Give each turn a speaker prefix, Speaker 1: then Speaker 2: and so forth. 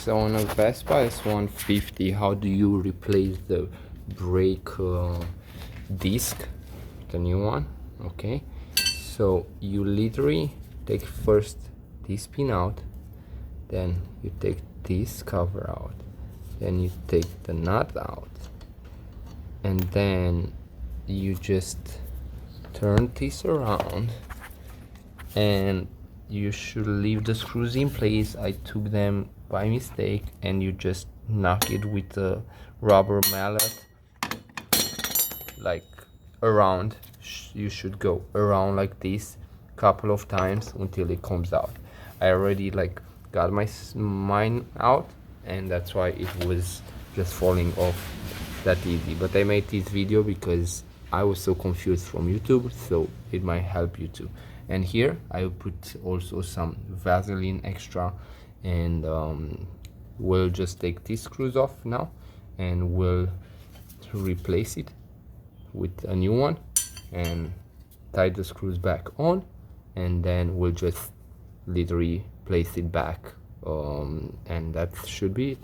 Speaker 1: So on a Vespa S150, how do you replace the brake disc, the new one? Okay, so you literally take first this pin out, then you take this cover out, then you take the nut out, and then you just turn this around, and you should leave the screws in place. I took them by mistake, and you just knock it with a rubber mallet, like around. You should go around like this couple of times until it comes out. I already like got mine out, and that's why it was just falling off that easy. But I made this video because I was so confused from YouTube, so it might help you too. And here I put also some Vaseline extra, and we'll just take these screws off now, and we'll replace it with a new one and tie the screws back on, and then we'll just literally place it back, and that should be it.